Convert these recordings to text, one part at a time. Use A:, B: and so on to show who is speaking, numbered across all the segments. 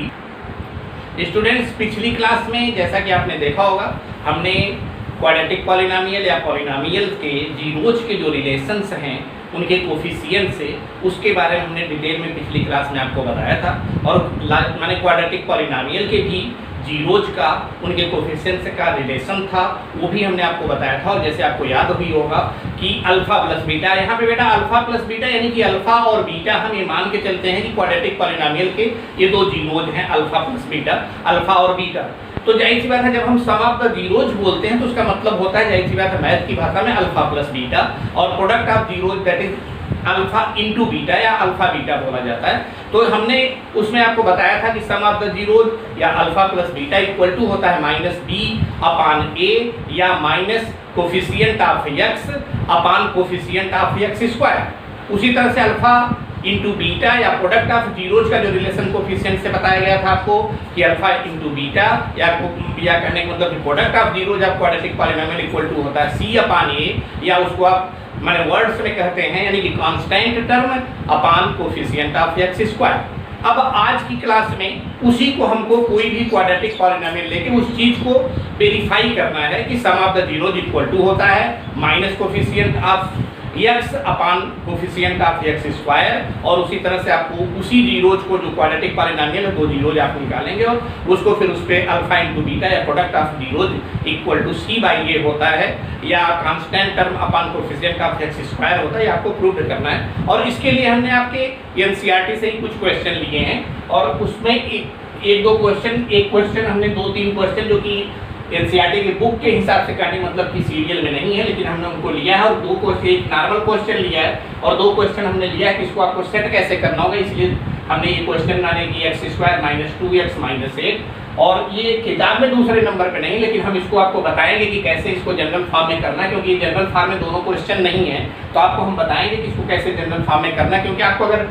A: Students, पिछली class में जैसा कि आपने देखा होगा हमने क्वाड्रेटिक पॉलिनोमियल या पॉलिनोमियल के जीरोज के जो रिलेशंस हैं उनके कोफिशिएंट से उसके बारे में हमने डिटेल में पिछली क्लास में आपको बताया था। और माने क्वाड्रेटिक पॉलिनोमियल के भी जीरोज का उनके कोफिशिएंट का रिलेशन था, वो भी हमने आपको बताया था। और जैसे आपको याद भी होगा कि अल्फा प्लस बीटा, यहाँ पे बेटा अल्फा प्लस बीटा यानी कि अल्फा और बीटा हम ये मान के चलते हैं कि क्वाड्रेटिक पॉलिनोमियल के ये दो जीरोज हैं, अल्फा प्लस बीटा, अल्फा और बीटा। तो जाहिर सी बात है जब हम सम ऑफ द जीरोज बोलते हैं तो उसका मतलब होता है, जाहिर सी बात है मैथ की भाषा में, अल्फा प्लस बीटा, और product of zeros that is alpha into beta या अल्फा बीटा बोला जाता है। तो हमने उसमें आपको बताया था कि सम ऑफ द जीरोज या alpha plus beta equal to होता है माइनस बी अपान ए या minus coefficient of x upon coefficient of x square. उसी तरह से अल्फा इंटू बीटा या प्रोडक्ट ऑफ जीरोज का जो रिलेशन कोफिशिएंट से बताया गया था आपको कि अल्फा इंटू बीटा या कहने का मतलब product of zeros of quadratic polynomial equal to होता है सी अपान ए, या उसको आप माने वर्ड्स में कहते हैं यानी कि constant term upon coefficient of x square. अब आज की क्लास में उसी को हमको कोई भी क्वाड्रेटिक पॉलिनोमियल लेके उस चीज को वेरीफाई करना है कि sum of the zeros equal to होता है minus coefficient of x upon coefficient of x square. और उसी तरह से आपको उसी जीरोज को जो क्वाड्रेटिक पॉलिनोमियल है दो जीरोज आप निकालेंगे और उसको फिर उस पे अल्फा इंटू बीटा या product of zeros equal to c by a होता है या constant term upon coefficient of x square होता है, ये आपको प्रूव करना है। और इसके लिए हमने आपके एनसीईआरटी से ही कुछ क्वेश्चन लिए हैं और उसमें एक क्वेश्चन हमने दो तीन क्वेश्चन जो कि एनसीईआरटी की बुक के हिसाब से काटे मतलब कि सीरियल में नहीं है, लेकिन हमने उनको लिया है। और दो क्वेश्चन, एक नॉर्मल क्वेश्चन लिया है और दो क्वेश्चन हमने लिया है कि इसको आपको सेट कैसे करना होगा, इसलिए हमने ये क्वेश्चन माने कि x square minus 2x minus 8। और ये किताब में दूसरे नंबर पे नहीं, लेकिन हम इसको आपको बताएंगे कि कैसे इसको जनरल फॉर्म में करना है, क्योंकि ये जनरल फॉर्म में दोनों क्वेश्चन नहीं है। तो आपको हम बताएंगे कि इसको कैसे जनरल फॉर्म में करना है, क्योंकि आपको अगर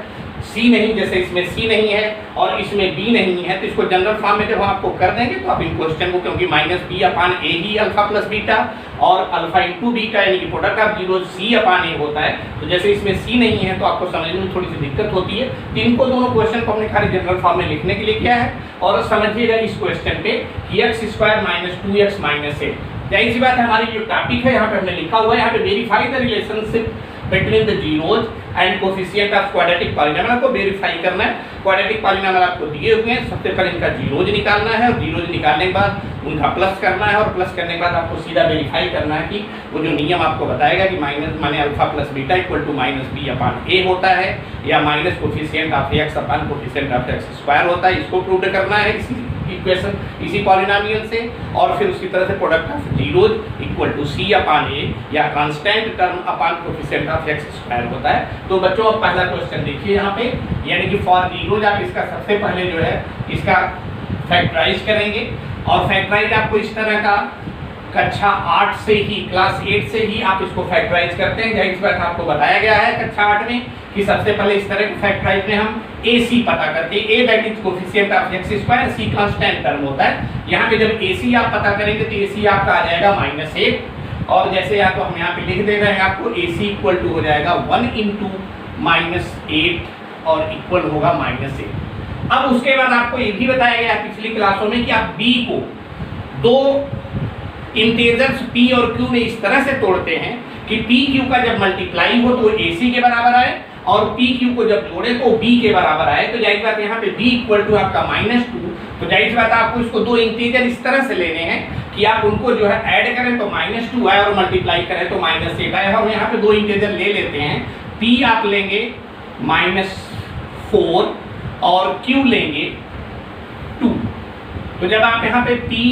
A: सी नहीं, जैसे इसमें सी नहीं है और इसमें बी नहीं है, तो इसको जनरल फॉर्म में जब हम आपको कर देंगे तो आप इन क्वेश्चन को, क्योंकि माइनस बी अपान ए ही अल्फा प्लस बीटा और अल्फा इंटू बीटा यानी कि product of zero C upon a होता है, तो जैसे इसमें सी नहीं है तो आपको समझने में थोड़ी सी दिक्कत होती है। तो इनको दोनों क्वेश्चन को हमने खाली जनरल फॉर्म में लिखने के लिए किया है। और समझिएगा इस क्वेश्चन पे कि x square minus 2x minus 8, जाहिर सी बात है हमारी जो टॉपिक है यहाँ पे हमने लिखा हुआ है, यहाँ पे verify the relationship between the zeros and coefficient of quadratic polynomial को वेरीफाई करना है। क्वाड्रेटिक पॉलिनोमियल आपको दिए हुए हैं, सबसे पहले इनका जीरोज निकालना है और जीरोज निकालने के बाद उनका प्लस करना है और प्लस करने के बाद आपको सीधा वेरीफाई करना है कि वो जो नियम आपको बताएगा कि माइनस माने alpha plus beta equal to minus B upon a होता है या minus coefficient of x upon coefficient of x square होता है, इसको प्रूव करना है इक्वेशन इसी पॉलिनोमियल से। और फिर उसी तरह से product of zeros equal to c upon ए या constant term upon coefficient of x square होता है। तो बच्चों अब पहला क्वेश्चन देखिए यहाँ पे, यानी कि फॉर जीरोज आप इसका सबसे पहले जो है इसका फैक्टराइज करेंगे। और फैक्टराइज आपको इस तरह का कक्षा 8 से ही, क्लास 8 से ही आप इसको फैक्टराइज करते हैं। जाहिर सी बात आपको बताया गया है कक्षा 8 में कि सबसे पहले इस तरह के फैक्टराइज में हम AC पता करते हैं, A that is coefficient of x square, C constant term होता है। यहाँ पे जब AC आप पता करेंगे तो AC आपका आ जाएगा -8, और जैसे या तो हम यहाँ पे लिख दे रहे हैं आपको AC इक्वल टू हो जाएगा 1 इंटू -8 और इक्वल होगा -8। अब उसके बाद आपको ये भी बताया गया पिछली क्लासों में कि आप B को दो इंटीजर्स P और Q में इस तरह से तोड़ते हैं कि PQ का जब मल्टीप्लाई हो तो AC के बराबर आए और PQ को जब जोड़े तो B के बराबर आए। तो जाहिर बात यहाँ पे B इक्वल टू आपका -2, तो जाहिर बात आपको इसको दो इंटीजर इस तरह से लेने हैं कि आप उनको जो है ऐड करें तो -2 आए और मल्टीप्लाई करें तो -8 आए। हम यहाँ पे दो इंटीजर ले लेते हैं, P आप लेंगे -4 और Q लेंगे 2। तो जब आप यहाँ पे P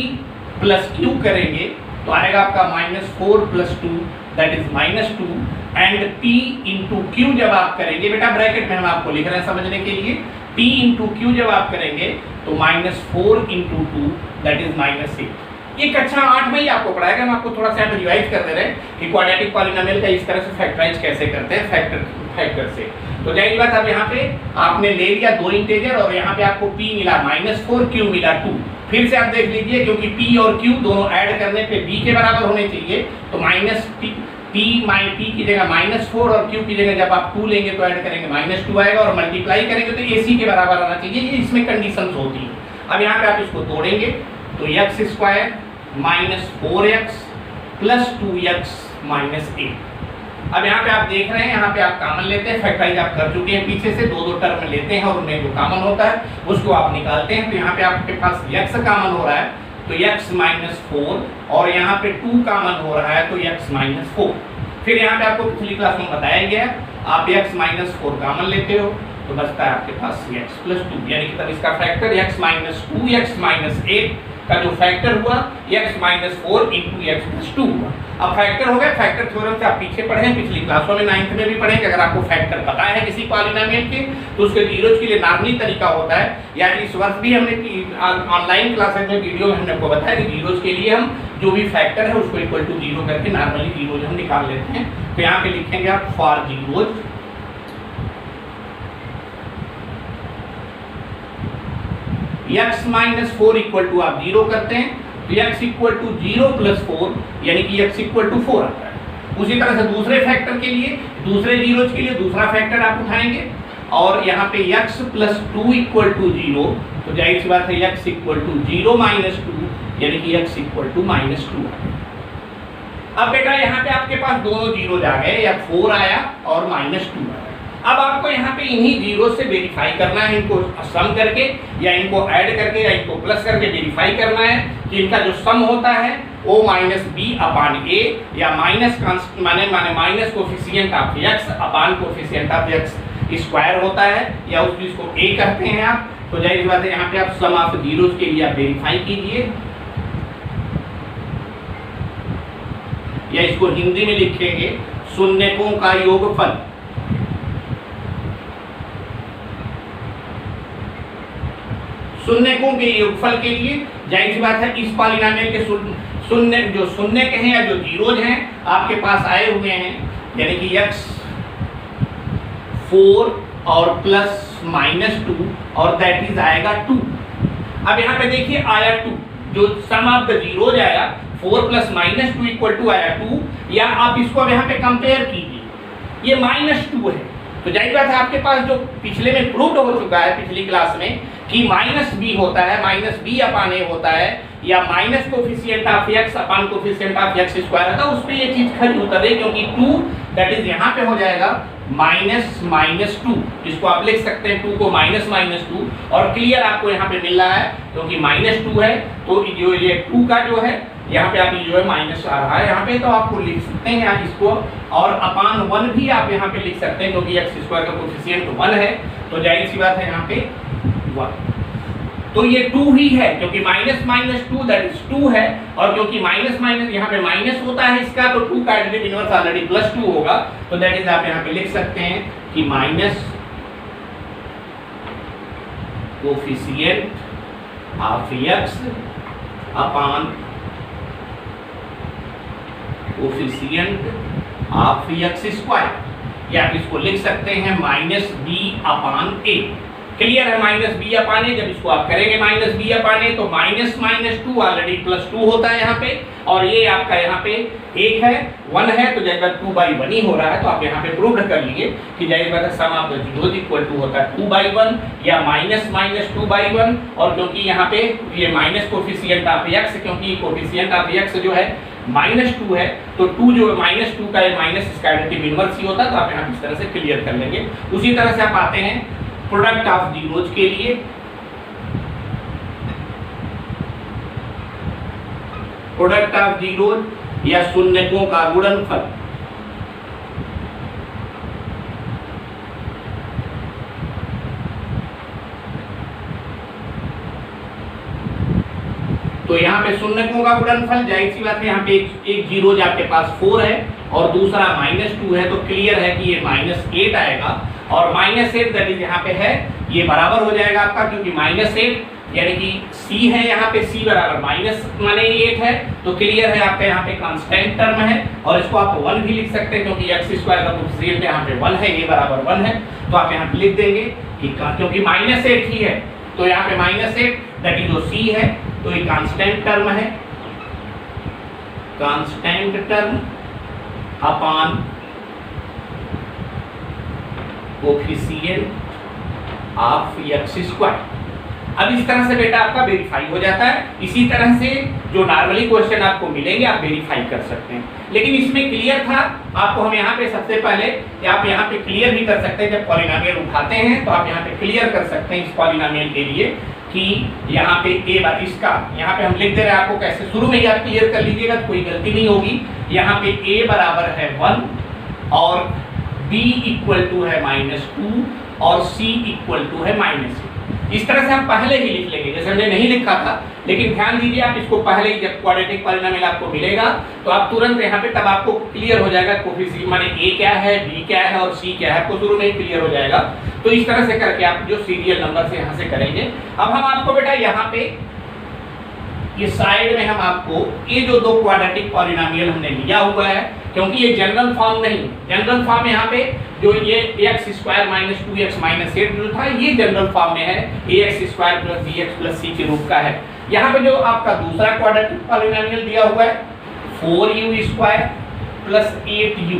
A: प्लस Q करेंगे तो आएगा आपका -4 + 2 that is -2 and P into Q जब आप करेंगे, बेटा ब्रैकेट में हम आपको लिख रहे हैं समझने के लिए, P इंटू Q जब आप करेंगे तो -4 इंटू 2 दैट इज -8। ये कक्षा 8 में ही आपको पढ़ाएगा, हम आपको थोड़ा सा रिवाइज कर दे रहे हैं कि क्वाड्रेटिक पॉलिनोमियल का इस तरह से फैक्टराइज कैसे करते हैं फैक्टर से। तो जाहिर बात अब यहाँ पे आपने ले लिया दो इंटीजर और यहाँ पे आपको P मिला -4, Q मिला 2। फिर से आप देख लीजिए क्योंकि P और Q दोनों ऐड करने पे B के बराबर होने चाहिए, तो p की जगह -4 और q की जगह जब आप 2 लेंगे तो ऐड करेंगे -2 आएगा और मल्टीप्लाई करेंगे तो ac के बराबर आना चाहिए। ये इसमें कंडीशंस होती है। अब यहाँ पे आप इसको तोड़ेंगे तो x square -4x plus 2x -8। अब यहाँ पे आप देख रहे हैं, यहाँ पे आप कॉमन लेते हैं, फैक्टराइज आप कर चुके हैं पीछे से, दो टर्म लेते हैं और उनमें जो कॉमन होता है उसको आप निकालते हैं। तो यहाँ पे आपके पास x कॉमन हो रहा है तो x -4 और यहाँ पे 2 कॉमन हो रहा है तो x -4। फिर यहाँ पे आपको पिछली क्लास में बताया गया, आप x -4 कॉमन लेते हो तो बचता है आपके पास x + 2, यानी कि तब इसका फैक्टर x -2 x -8 का जो फैक्टर हुआ x -4 × x + 2 हुआ। अब फैक्टर हो गया, फैक्टर थ्योरम से आप पीछे पढ़े हैं, पिछली क्लासों में 9th में भी पढ़े कि अगर आपको फैक्टर पता है किसी पॉलिनोमियल के तो उसके जीरोज के लिए नॉर्मली तरीका होता है, या इस वर्ष भी हमने ऑनलाइन क्लासेस में वीडियो में हमने आपको बताया कि जीरोज के लिए हम जो भी फैक्टर है उसको इक्वल टू 0 करके नॉर्मली जीरोज हम निकाल लेते हैं। तो यहाँ पे लिखेंगे आप for zeros x -4 equal to आप 0 करते हैं तो x इक्वल टू 0 + 4 यानी कि x इक्वल टू 4 आता है। उसी तरह से दूसरे फैक्टर के लिए, दूसरे जीरोज के लिए दूसरा फैक्टर आप उठाएंगे और यहाँ पे x + 2 इक्वल टू 0, तो जाहिर सी बात है x इक्वल टू 0 - 2 यानी कि x इक्वल टू -2 आया। अब बेटा यहाँ पे आपके पास दोनों जीरोज आ गए, या 4 आया और -2 आया। अब आपको यहाँ पे इन्हीं जीरो से वेरीफाई करना है, इनको सम करके या इनको ऐड करके या इनको प्लस करके वेरीफाई करना है कि इनका जो सम होता है o - b/a या minus coefficient of x upon coefficient of x square होता है, या उस चीज को a कहते हैं आप। तो जाहिर बात है यहाँ पे आप सम ऑफ जीरोज के लिए आप वेरीफाई कीजिए, या इसको हिंदी में लिखेंगे शून्यकों का योगफल। शून्यकों के योगफल के लिए जाहिर सी बात है इस पॉलिनोमियल के शून्य जो शून्य के हैं या जो जीरोज हैं आपके पास आए हुए हैं, यानी कि x 4 और +-2 और दैट इज आएगा 2। अब यहाँ पे देखिए आया 2, जो सम ऑफ द जीरोज आया 4 + -2 इक्वल टू आया 2, या आप इसको अब यहाँ पे कंपेयर कीजिए, ये -2 है। तो जाहिर बात है आपके पास जो पिछले में प्रूव्ड हो चुका है पिछली क्लास में कि -b होता है, -b/a होता है, या minus coefficient of x upon coefficient of x square होता है, उस पे ये चीज खड़ी उतर है, क्योंकि 2 दैट इज यहाँ पे हो जाएगा -2। इसको आप लिख सकते हैं 2 को -2, और क्लियर आपको यहाँ पे मिल रहा है क्योंकि -2 है तो जो ये 2 का जो है यहाँ पे आप जो है माइनस आ रहा है यहाँ पे, तो आपको लिख सकते हैं यहाँ इसको, और अपान 1 भी आप यहाँ पे लिख सकते हैं क्योंकि x स्क्वायर का कोफिशिएंट 1 है, तो जाहिर सी बात है यहाँ पे 1। तो ये 2 ही है क्योंकि -2 दैट इज 2 है, और क्योंकि माइनस यहाँ पे माइनस होता है इसका, तो 2 का एडिटिव इनवर्स ऑलरेडी +2 होगा, तो दैट इज आप यहाँ पे लिख सकते हैं कि minus coefficient of x upon coefficient of x square, या आप इसको लिख सकते हैं -b/a। क्लियर है, -b/a। जब इसको आप करेंगे -b/a तो -2 ऑलरेडी +2 होता है यहाँ पे, और ये आपका यहाँ पे 1 है 1 है, तो जब 2/1 ही हो रहा है तो आप यहाँ पे प्रूव कर लीजिए कि जाहिर बात है sum of the zeros equal to होता है 2/1 या -2/1, और क्योंकि यहाँ पे ये माइनस कोफिशिएंट ऑफ x, क्योंकि कोफिशिएंट ऑफ x जो है -2 है, तो 2 जो -2 का माइनस इसका एडिटिव इनवर्स ही होता है, तो आप यहाँ इस तरह से क्लियर कर लेंगे। उसी तरह से आप आते हैं प्रोडक्ट ऑफ जीरोज के लिए। प्रोडक्ट ऑफ जीरोज या शून्यकों का गुणनफल। तो यहाँ पे शून्यकों का गुणनफल जाहिर सी बात है, यहाँ पे एक जीरोज आपके पास 4 है और दूसरा -2 है, तो क्लियर है कि ये -8 आएगा, और -8 दैट इज यहाँ पे है, ये बराबर हो जाएगा आपका, क्योंकि -8 यानी कि c है यहाँ पे, c बराबर -8 है, तो क्लियर है आपका यहाँ पे कांस्टेंट टर्म है, और इसको आप 1 भी लिख सकते हैं क्योंकि x स्क्वायर का कोफिशिएंट यहाँ पे 1 है, ये बराबर 1 है, तो आप यहाँ पे लिख देंगे कि क्योंकि -8 ही है तो यहाँ पे -8 दैट इज जो c है, तो ये कांस्टेंट टर्म है, constant term upon coefficient of x square. अब इस तरह से बेटा आपका वेरीफाई हो जाता है। इसी तरह से जो नॉर्मली क्वेश्चन आपको मिलेंगे आप वेरीफाई कर सकते हैं, लेकिन इसमें क्लियर था आपको। हम यहाँ पे सबसे पहले आप यहाँ पे क्लियर भी कर सकते हैं, जब पॉलिनोमियल उठाते हैं तो आप यहाँ पे क्लियर कर सकते हैं इस पॉलिनोमियल के लिए कि यहाँ पे ए बार इसका यहाँ पे हम लिख दे रहे हैं आपको कैसे, शुरू में ही आप क्लियर कर लीजिएगा तो कोई गलती नहीं होगी। यहाँ पे ए बराबर है 1 और बी इक्वल टू है -2 और सी इक्वल टू है -8। इस तरह से हम पहले ही लिख लेंगे, जैसे हमने नहीं लिखा था, लेकिन ध्यान दीजिए आप इसको पहले ही, जब क्वाड्रेटिक पॉलिनोमियल आपको मिलेगा तो आप तुरंत यहाँ पे तब आपको क्लियर हो जाएगा कोफिशिएंट माने ए क्या है, बी क्या है और सी क्या है, आपको शुरू में ही क्लियर हो जाएगा। तो इस तरह से करके आप जो सीरियल नंबर से यहाँ से करेंगे। अब हम आपको बेटा यहाँ पे ये साइड में हम आपको ये जो दो क्वाड्रेटिक पॉलिनोमियल हमने लिया हुआ है, क्योंकि ये जनरल फॉर्म नहीं, जनरल फॉर्म यहाँ पे जो ये x² - 2x - 8 जो था ये जनरल फॉर्म में है, ax² + bx + c के रूप का है। यहाँ पे जो आपका दूसरा क्वाड्रेटिक पॉलिनोमियल दिया हुआ है 4u² + 8u,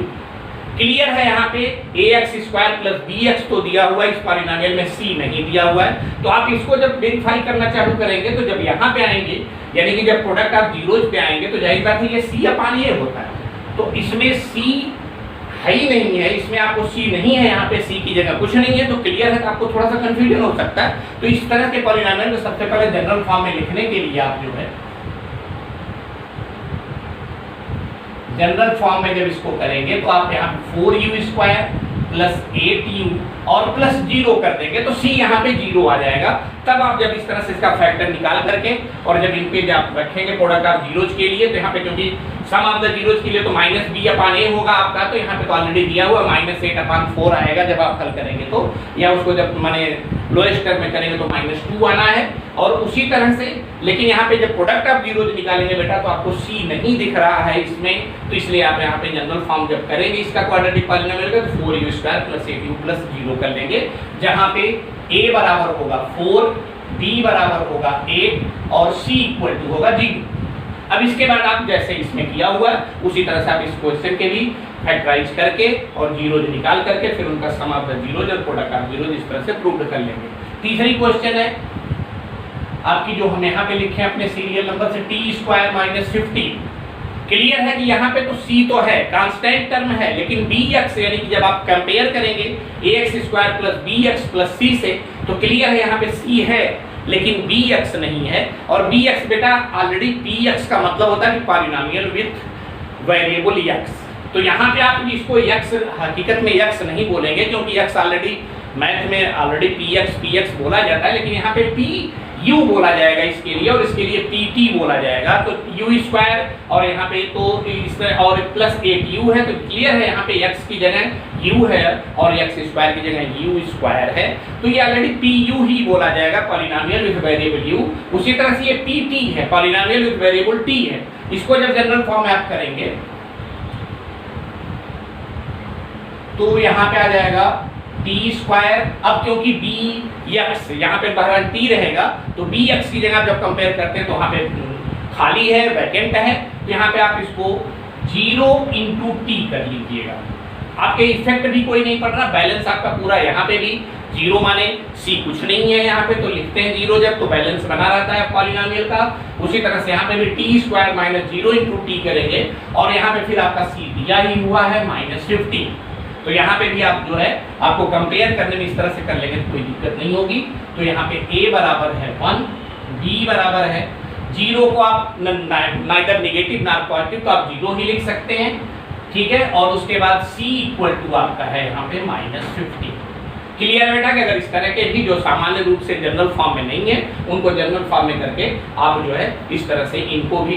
A: क्लियर है यहाँ पे ax² + bx तो दिया हुआ है, इस पॉलिनोमियल में c नहीं दिया हुआ है। तो आप इसको जब वेरीफाई करना चालू करेंगे तो जब यहाँ पे आएंगे, यानी कि जब प्रोडक्ट आप जीरोज पे आएंगे तो जाहिर बात है ये c अपान ये होता है, तो इसमें c है ही नहीं है, इसमें आपको c नहीं है, यहाँ पे c की जगह कुछ नहीं है, तो क्लियर है। तो आपको थोड़ा सा कंफ्यूजन हो सकता है। तो इस तरह के पॉलिनोमियल को सबसे पहले जनरल फॉर्म में लिखने के लिए आप जो है जनरल फॉर्म में जब इसको करेंगे तो आप यहाँ 4u² + 8u और +0 कर देंगे तो c यहाँ पे 0 आ जाएगा। तब आप जब इस तरह से इसका फैक्टर निकाल करके और जब इन पे जब आप रखेंगे प्रोडक्ट आप जीरोज के लिए, तो यहाँ पे क्योंकि सम ऑफ द जीरोज के लिए तो -b/a होगा आपका, तो यहाँ पे तो ऑलरेडी दिया हुआ -8/4 आएगा जब आप हल करेंगे तो, या उसको जब माने लोएस्ट टर्म में करेंगे तो -2 आना है। और उसी तरह से लेकिन यहाँ पे जब प्रोडक्ट आप जीरोज निकालेंगे बेटा तो आपको c नहीं दिख रहा है इसमें, तो इसलिए आप यहाँ पे जनरल फॉर्म जब करेंगे इसका क्वाड्रेटिक पॉलिनोमियल का तो 4u² + 8u + 0 कर लेंगे, जहाँ पे a बराबर होगा 4, b बराबर होगा 8 और c इक्वल टू होगा 0। अब इसके बाद आप जैसे इसमें किया हुआ उसी तरह से आप इस क्वेश्चन के भी फैक्टराइज करके और जीरोज निकाल करके फिर उनका सम ऑफ द जीरोज और प्रोडक्ट ऑफ जीरोज इस तरह से प्रूव कर लेंगे। तीसरी क्वेश्चन है आपकी जो हम यहाँ पे लिखे हैं अपने सीरियल नंबर से t² - 15। क्लियर है कि यहाँ पे तो c तो है, कांस्टेंट टर्म है, लेकिन bx यानी कि जब आप कंपेयर करेंगे ax² + bx + c से तो क्लियर है यहाँ पे c है लेकिन bx नहीं है। और bx बेटा ऑलरेडी px का मतलब होता है पॉलिनोमियल विथ वेरिएबल x, तो यहाँ पे आप इसको x हकीकत में x नहीं बोलेंगे क्योंकि x ऑलरेडी मैथ में ऑलरेडी px बोला जाता है, लेकिन यहाँ पे pu बोला जाएगा इसके लिए और इसके लिए pt बोला जाएगा। तो u² और यहाँ पे तो इसमें और +8u है, तो क्लियर है यहाँ पे x की जगह u है और x² की जगह u² है, तो ये ऑलरेडी pu ही बोला जाएगा पॉलिनोमियल विद वेरिएबल u। उसी तरह से ये pt है, पॉलिनोमियल विद वेरिएबल t है। इसको जब जनरल फॉर्म में आप करेंगे तो यहाँ पे आ जाएगा t²। अब क्योंकि bx यहाँ पे बहरहाल t रहेगा तो bx की जगह जब कंपेयर करते हैं तो वहाँ पे खाली है, वैकेंट है, तो यहाँ पे आप इसको 0 × t कर लीजिएगा। आपके इफेक्ट भी कोई नहीं पड़ रहा, बैलेंस आपका पूरा यहाँ पे भी 0 माने c कुछ नहीं है यहाँ पे, तो लिखते हैं 0 जब तो बैलेंस बना रहता है पॉलिनोमियल का। उसी तरह से यहाँ पे भी t² - 0 × t करेंगे और यहाँ पे फिर आपका c दिया ही हुआ है -15, तो यहाँ पे भी आप जो है आपको कंपेयर करने में इस तरह से कर लेंगे तो कोई दिक्कत नहीं होगी। तो यहाँ पे a बराबर है 1, b बराबर है 0 को आप नाइदर नेगेटिव ना पॉजिटिव तो आप 0 ही लिख सकते हैं, ठीक है। और उसके बाद c इक्वल टू आपका है यहाँ पे -15। क्लियर बेटा कि अगर इस तरह के भी जो सामान्य रूप से जनरल फॉर्म में नहीं है उनको जनरल फॉर्म में करके आप जो है इस तरह से इनको भी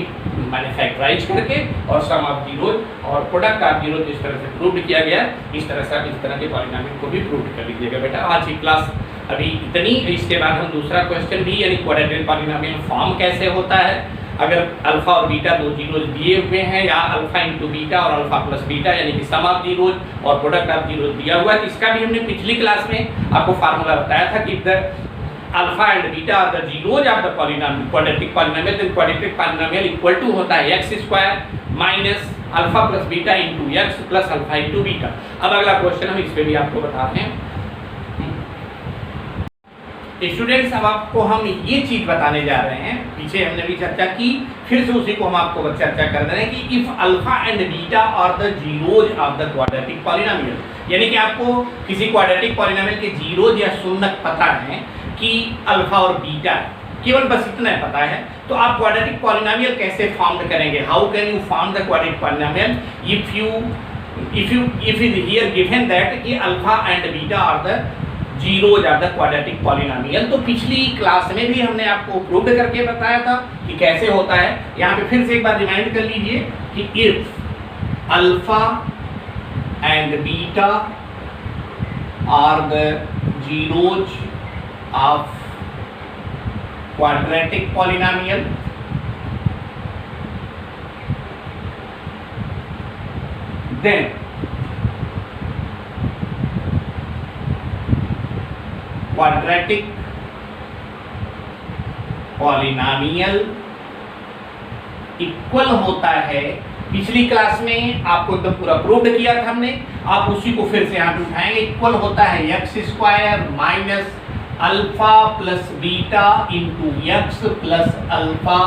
A: मैंने फैक्टराइज करके और सम ऑफ जीरोज और प्रोडक्ट ऑफ जीरोज इस तरह से प्रूव किया गया, इस तरह से आप इस तरह के पॉलिनोमियल को भी प्रूव कर लीजिएगा बेटा। आज की क्लास अभी इतनी, इसके बाद हम दूसरा क्वेश्चन भी यानी क्वाड्रेटिक पॉलिनोमियल फॉर्म कैसे होता है, अगर अल्फा और बीटा दो जीरोज दिए हुए हैं या अल्फा × बीटा और अल्फा + बीटा यानी कि सम ऑफ जीरोज और प्रोडक्ट ऑफ जीरोज दिया हुआ है, तो इसका भी हमने पिछली क्लास में आपको फार्मूला बताया था कि the alpha and beta are the zeros of the polynomial quadratic polynomial, then quadratic polynomial equal to होता है x² minus alpha plus beta into x plus alpha into beta. अब अगला क्वेश्चन हम इस पे भी आपको बताते हैं। स्टूडेंट्स, अब आपको हम ये चीज बताने जा रहे हैं, पीछे हमने भी चर्चा की, फिर से उसी को हम आपको चर्चा कर रहे हैं कि if alpha and beta are the zeros of the quadratic polynomial, यानी कि आपको किसी क्वाड्रेटिक पॉलिनोमियल के जीरोज या शून्यक पता है कि अल्फा और बीटा है, केवल बस इतना पता है, तो आप क्वाड्रेटिक पॉलिनोमियल कैसे फॉर्म करेंगे? How can you form the quadratic polynomial if is here given that कि alpha and beta are the zeros of the quadratic polynomial. तो पिछली क्लास में भी हमने आपको प्रूव करके बताया था कि कैसे होता है। यहाँ पे फिर से एक बार रिमाइंड कर लीजिए कि if alpha and beta are the zeros of quadratic polynomial, then quadratic polynomial equal होता है। पिछली क्लास में आपको एकदम पूरा प्रूव किया था हमने, आप उसी को फिर से यहाँ पे उठाएंगे। इक्वल होता है x square minus alpha plus beta into x plus alpha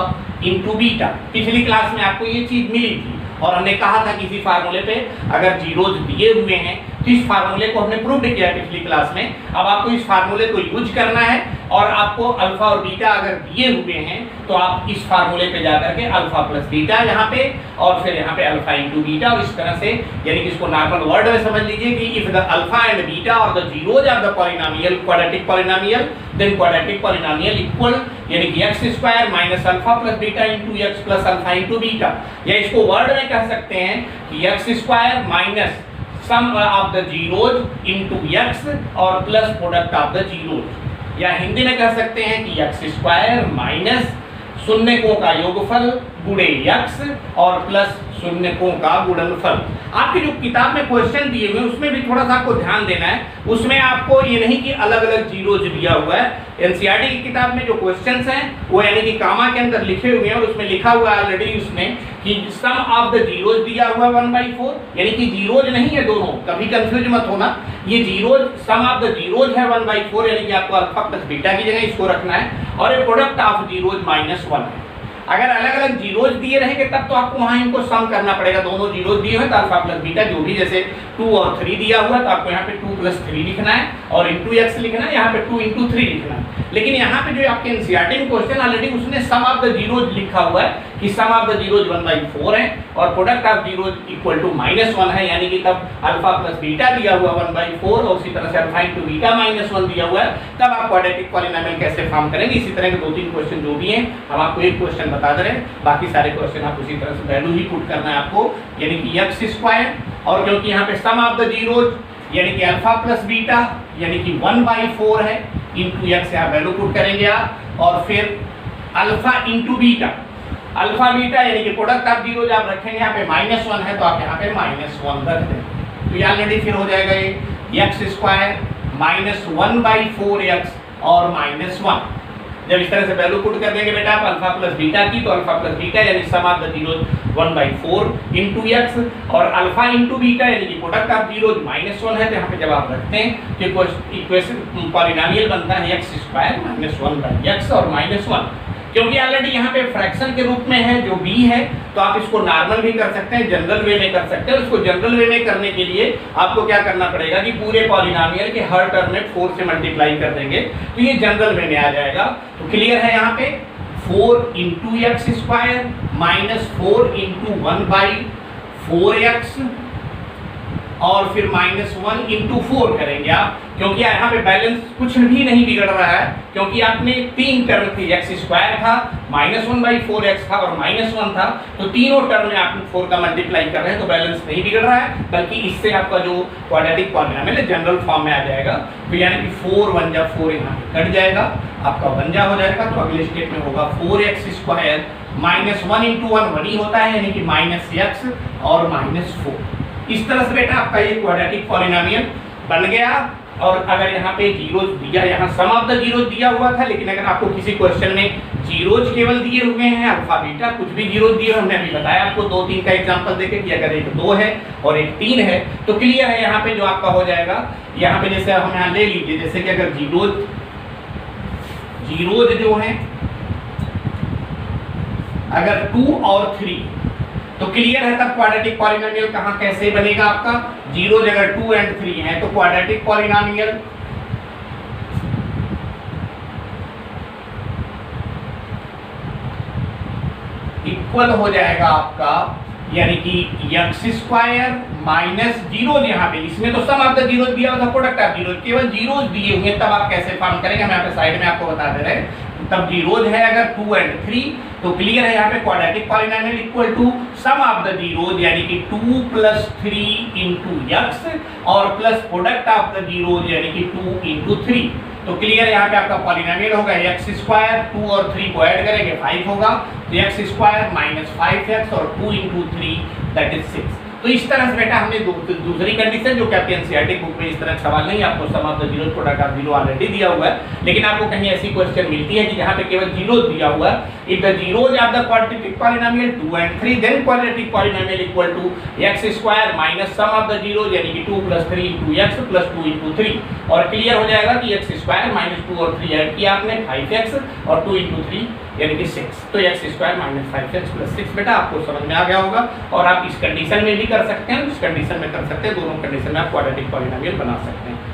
A: into beta. पिछली क्लास में आपको ये चीज मिली थी और हमने कहा था किसी फार्मूले पे अगर जीरोज दिए हुए हैं तो इस फार्मूले को हमने प्रूव किया पिछली क्लास में। अब आपको इस फार्मूले को यूज करना है और आपको अल्फा और बीटा अगर दिए हुए हैं तो आप इस फार्मूले पे जाकर के अल्फा प्लस बीटा यहाँ पे और फिर यहाँ पे अल्फा इंटू बीटा, और इस तरह से, यानी कि इसको नॉर्मल वर्ड में समझ लीजिए कि if the alpha and beta और the zeros of the polynomial quadratic polynomial, then quadratic polynomial equal, यानी कि x square minus alpha plus beta into x plus alpha into beta. या इसको वर्ड में कह सकते हैं कि x square minus sum of the zeros into x और plus product of the zeros, या हिंदी में कह सकते हैं कि एक्स स्क्वायर माइनस शून्यकों का योगफल गुणे एक्स और प्लस शून्यकों का गुणनफल। आपकी जो किताब में क्वेश्चन दिए हुए हैं उसमें भी थोड़ा सा आपको ध्यान देना है। उसमें आपको ये नहीं कि अलग अलग जीरोज दिया हुआ है। एनसीईआरटी की किताब में जो क्वेश्चंस हैं वो यानी कि कामा के अंदर लिखे हुए हैं और उसमें लिखा हुआ है ऑलरेडी उसमें कि सम ऑफ द जीरोज दिया हुआ है 1/4, यानी कि जीरोज नहीं है दोनों, कभी कंफ्यूज मत होना। ये zeros sum of the zeros है 1/4, यानी कि आपको अल्फा प्लस बीटा की जगह इसको रखना है, और ये प्रोडक्ट ऑफ जीरोज -1 है। अगर अलग अलग जीरोज दिए रहेंगे तब तो आपको वहां इनको सम करना पड़ेगा। दोनों जीरोज दिए हुए तो अल्फा प्लस बीटा जो भी, जैसे 2 और 3 दिया हुआ तो आपको यहाँ पे 2 + 3 लिखना है और इंटू एक्स लिखना है, यहाँ पे 2 × 3 लिखना है। लेकिन यहाँ पे जो आपके एनसीईआरटी में क्वेश्चन ऑलरेडी उसने सम ऑफ द जीरोज लिखा हुआ है कि सम ऑफ द जीरोज 1/4 है और product of zeros equal to -1 है, यानी कि तब अल्फा प्लस बीटा दिया हुआ 1/4 और उसी तरह से अल्फा इंटू बीटा -1 दिया हुआ है। तब आप क्वाड्रेटिक पॉलिनोमियल कैसे फॉर्म करेंगे। इसी तरह के 2-3 क्वेश्चन जो भी हैं हम आपको एक क्वेश्चन बता दे रहे हैं, बाकी सारे क्वेश्चन आप उसी तरह से वैल्यू ही पुट करना है आपको, यानी कि एक्स स्क्वायर, और क्योंकि यहाँ पे सम ऑफ द जीरोज यानी कि अल्फा प्लस बीटा यानी कि 1/4 है, इंटू एक्स यहाँ वैल्यू पुट करेंगे आप, और फिर alpha into beta, alpha beta यानी कि प्रोडक्ट ऑफ जीरोज आप रखेंगे यहाँ पे -1 है तो आप यहाँ पे -1 रख दें। तो ये ऑलरेडी फिर हो जाएगा ये एक्स स्क्वायर -1/4 एक्स और -1। जब इस तरह से वैल्यू पुट कर देंगे बेटा आप अल्फा प्लस बीटा की, तो अल्फा प्लस बीटा यानी sum of the zeros 1/4 into x और अल्फा इंटू बीटा यानी कि प्रोडक्ट ऑफ जीरोज -1 है। तो यहाँ पे जब आप रखते हैं तो इक्वेशन पॉलिनोमियल बनता है एक्स स्क्वायर -1/x और -1। क्योंकि ऑलरेडी यहाँ पे फ्रैक्शन के रूप में है जो b है, तो आप इसको नॉर्मल भी कर सकते हैं, जनरल वे में कर सकते हैं। इसको जनरल वे में करने के लिए आपको क्या करना पड़ेगा कि पूरे पॉलिनोमियल के हर टर्म में 4 से मल्टीप्लाई कर देंगे तो ये जनरल वे में आ जाएगा। तो क्लियर है यहाँ पे 4 × x² -4 × 1/4x और फिर -1 × 4 करेंगे आप, क्योंकि यहाँ पे बैलेंस कुछ भी नहीं बिगड़ रहा है, क्योंकि आपने 3 टर्म थी, x² था, -1/4x था और -1 था, तो तीनों टर्म में आप 4 का मल्टीप्लाई कर रहे हैं तो बैलेंस नहीं बिगड़ रहा है, बल्कि इससे आपका जो क्वाड्रेटिक पॉलिनोमियल जनरल फॉर्म में आ जाएगा। तो यानी कि 4 × 1 = 4 यहाँ पे कट जाएगा, आपका 1 हो जाएगा। तो अगले स्टेप में होगा 4x² -1 × 1 1 ही होता है, यानी कि -x और -4। इस तरह से बेटा आपका ये क्वाड्रेटिक पॉलिनोमियल बन गया। और अगर यहाँ पे जीरोज दिया, यहाँ सम ऑफ द जीरोज दिया हुआ था, लेकिन अगर आपको किसी क्वेश्चन में जीरोज केवल दिए हुए हैं, अल्फा बीटा कुछ भी जीरोज दिए, हमने अभी बताया आपको 2-3 का एग्जांपल देके कि अगर एक 2 है और एक 3 है तो क्लियर है यहाँ पे जो आपका हो जाएगा। यहाँ पे जैसे हम यहाँ ले लीजिए, जैसे कि अगर जीरोज जो हैं अगर 2 और 3 तो क्लियर है, तब क्वाड्रेटिक पॉलिनोमियल कहाँ कैसे बनेगा आपका, जीरोज अगर 2 और 3 है तो क्वाड्रेटिक पॉलिनोमियल इक्वल हो जाएगा आपका, यानी कि x स्क्वायर माइनस जीरोज, यहाँ पे इसमें तो सम ऑफ द जीरोज दिया हुआ था, प्रोडक्ट ऑफ जीरोज, केवल जीरोज दिए हुए, तब आप कैसे फॉर्म करेंगे, हम यहाँ पे साइड में आपको बता दे रहे हैं। तब जीरोज है अगर 2 और 3 तो क्लियर है यहाँ पे quadratic polynomial equal to sum of the zeros, यानी कि 2 + 3 × x और plus product of the zeros यानी कि 2 × 3। तो क्लियर है यहाँ पे आपका पॉलिनोमियल होगा x स्क्वायर, 2 और 3 को ऐड करेंगे 5 होगा, तो x स्क्वायर माइनस 5x और 2 × 3 दैट इज 6। तो इस तरह से बेटा हमने दूसरी कंडीशन जो कि आपके एनसीईआरटी बुक में इस तरह का सवाल नहीं, आपको sum of the zeros product of zero already दिया हुआ है, लेकिन आपको कहीं ऐसी क्वेश्चन मिलती है कि जहाँ पे केवल जीरोज दिया हुआ है, if the zeros of the quadratic polynomial 2 और 3 then quadratic polynomial equal to x square minus sum of the zeros यानी कि 2 + 3 × x प्लस 2 × 3, और क्लियर हो जाएगा कि x स्क्वायर माइनस 2 और 3 ऐड किया आपने 5x और 2 × 3 यानी कि 6, तो x square minus 5x plus 6 बेटा आपको समझ में आ गया होगा। और आप इस कंडीशन में भी कर सकते हैं, इस कंडीशन में कर सकते हैं, दोनों कंडीशन में आप क्वाड्रेटिक पॉलिनोमियल बना सकते हैं।